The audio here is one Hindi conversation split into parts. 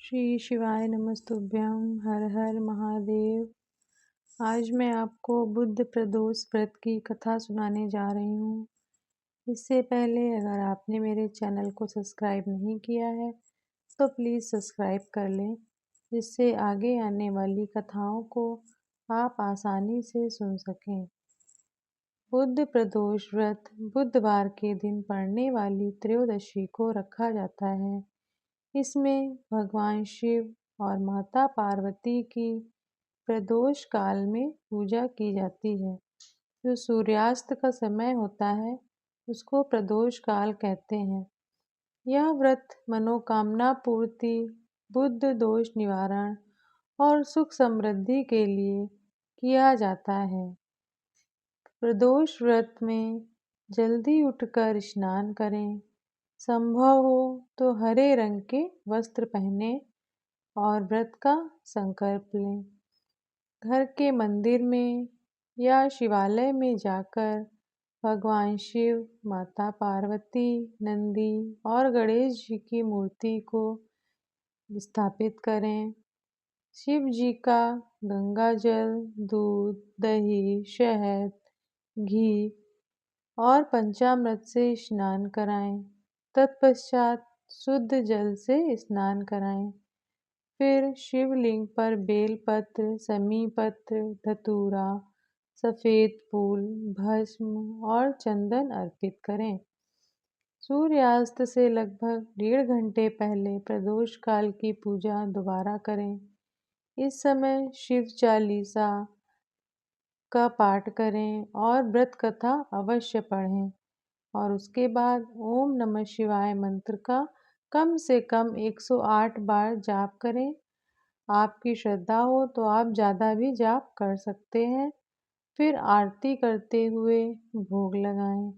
श्री शिवाय नमस्तुभ्यं। हर हर महादेव। आज मैं आपको बुद्ध प्रदोष व्रत की कथा सुनाने जा रही हूँ। इससे पहले अगर आपने मेरे चैनल को सब्सक्राइब नहीं किया है तो प्लीज़ सब्सक्राइब कर लें, जिससे आगे आने वाली कथाओं को आप आसानी से सुन सकें। बुद्ध प्रदोष व्रत बुधवार के दिन पड़ने वाली त्रयोदशी को रखा जाता है। इसमें भगवान शिव और माता पार्वती की प्रदोष काल में पूजा की जाती है। जो सूर्यास्त का समय होता है उसको प्रदोष काल कहते हैं। यह व्रत मनोकामना पूर्ति, बुद्ध दोष निवारण और सुख समृद्धि के लिए किया जाता है। प्रदोष व्रत में जल्दी उठकर स्नान करें। संभव हो तो हरे रंग के वस्त्र पहने और व्रत का संकल्प लें। घर के मंदिर में या शिवालय में जाकर भगवान शिव, माता पार्वती, नंदी और गणेश जी की मूर्ति को स्थापित करें। शिव जी का गंगा जल, दूध, दही, शहद, घी और पंचामृत से स्नान कराएं। तत्पश्चात शुद्ध जल से स्नान कराएं। फिर शिवलिंग पर बेलपत्र, समी पत्र, धतूरा, सफ़ेद फूल, भस्म और चंदन अर्पित करें। सूर्यास्त से लगभग 1.5 घंटे पहले प्रदोष काल की पूजा दोबारा करें। इस समय शिव चालीसा का पाठ करें और व्रत कथा अवश्य पढ़ें और उसके बाद ओम नमः शिवाय मंत्र का कम से कम 108 बार जाप करें। आपकी श्रद्धा हो तो आप ज़्यादा भी जाप कर सकते हैं। फिर आरती करते हुए भोग लगाएं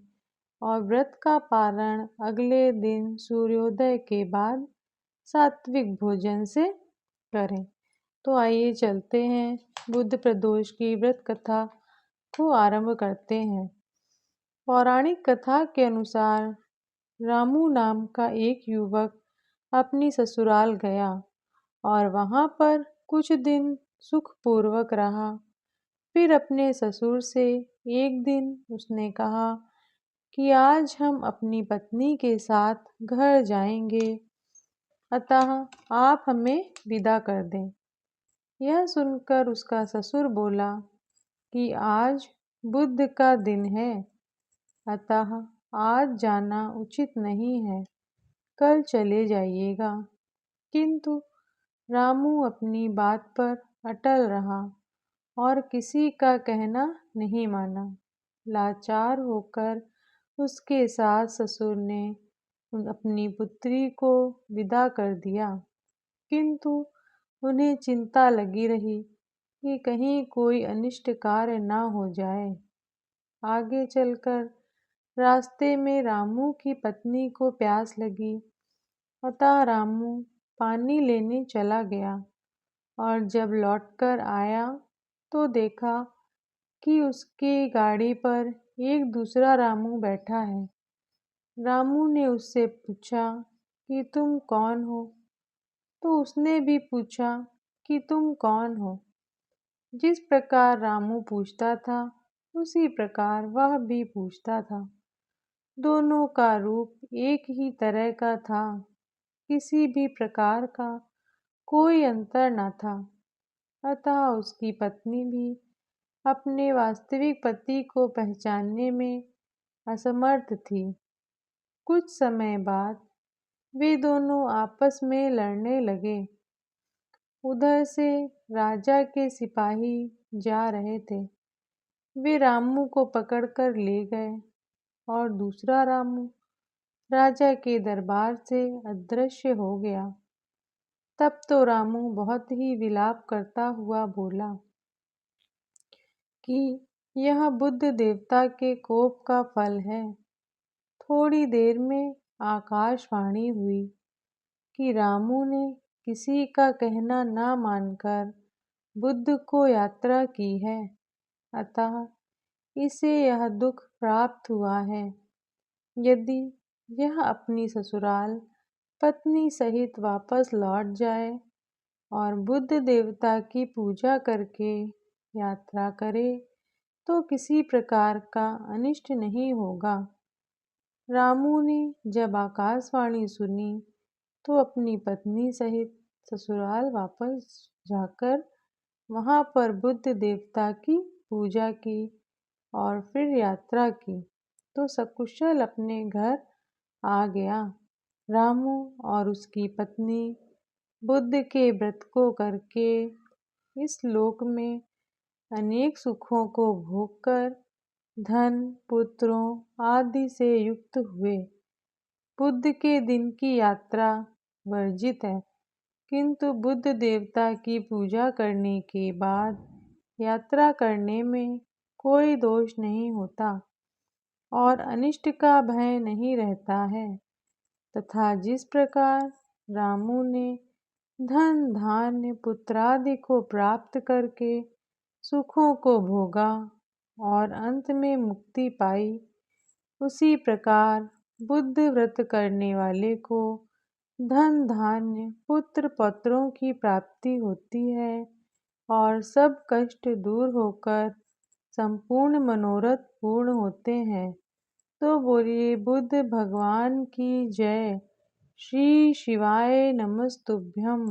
और व्रत का पारण अगले दिन सूर्योदय के बाद सात्विक भोजन से करें। तो आइए चलते हैं बुद्ध प्रदोष की व्रत कथा को आरंभ करते हैं। पौराणिक कथा के अनुसार रामू नाम का एक युवक अपनी ससुराल गया और वहां पर कुछ दिन सुखपूर्वक रहा। फिर अपने ससुर से एक दिन उसने कहा कि आज हम अपनी पत्नी के साथ घर जाएंगे, अतः आप हमें विदा कर दें। यह सुनकर उसका ससुर बोला कि आज बुध का दिन है, अतः आज जाना उचित नहीं है, कल चले जाइएगा। किंतु रामू अपनी बात पर अटल रहा और किसी का कहना नहीं माना। लाचार होकर उसके सास ससुर ने अपनी पुत्री को विदा कर दिया, किंतु उन्हें चिंता लगी रही कि कहीं कोई अनिष्ट कार्य न हो जाए। आगे चलकर रास्ते में रामू की पत्नी को प्यास लगी, अतः रामू पानी लेने चला गया और जब लौटकर आया तो देखा कि उसकी गाड़ी पर एक दूसरा रामू बैठा है। रामू ने उससे पूछा कि तुम कौन हो? तो उसने भी पूछा कि तुम कौन हो? जिस प्रकार रामू पूछता था उसी प्रकार वह भी पूछता था। दोनों का रूप एक ही तरह का था, किसी भी प्रकार का कोई अंतर न था। अतः उसकी पत्नी भी अपने वास्तविक पति को पहचानने में असमर्थ थी। कुछ समय बाद वे दोनों आपस में लड़ने लगे। उधर से राजा के सिपाही जा रहे थे। वे रामू को पकड़कर ले गए और दूसरा रामू राजा के दरबार से अदृश्य हो गया। तब तो रामू बहुत ही विलाप करता हुआ बोला कि यह बुद्ध देवता के कोप का फल है। थोड़ी देर में आकाशवाणी हुई कि रामू ने किसी का कहना न मानकर बुद्ध को यात्रा की है, अतः इसे यह दुख प्राप्त हुआ है। यदि यह अपनी ससुराल पत्नी सहित वापस लौट जाए और बुद्ध देवता की पूजा करके यात्रा करे तो किसी प्रकार का अनिष्ट नहीं होगा। रामू ने जब आकाशवाणी सुनी तो अपनी पत्नी सहित ससुराल वापस जाकर वहां पर बुद्ध देवता की पूजा की और फिर यात्रा की तो सकुशल अपने घर आ गया। रामू और उसकी पत्नी बुद्ध के व्रत को करके इस लोक में अनेक सुखों को भोगकर धन पुत्रों आदि से युक्त हुए। बुद्ध के दिन की यात्रा वर्जित है, किंतु बुद्ध देवता की पूजा करने के बाद यात्रा करने में कोई दोष नहीं होता और अनिष्ट का भय नहीं रहता है। तथा जिस प्रकार रामू ने धन धान्य पुत्रादि को प्राप्त करके सुखों को भोगा और अंत में मुक्ति पाई, उसी प्रकार बुद्ध व्रत करने वाले को धन धान्य पुत्र पौत्रों की प्राप्ति होती है और सब कष्ट दूर होकर संपूर्ण मनोरथ पूर्ण होते हैं। तो बोलिए बुद्ध भगवान की जय। श्री शिवाय नमस्तुभ्यम।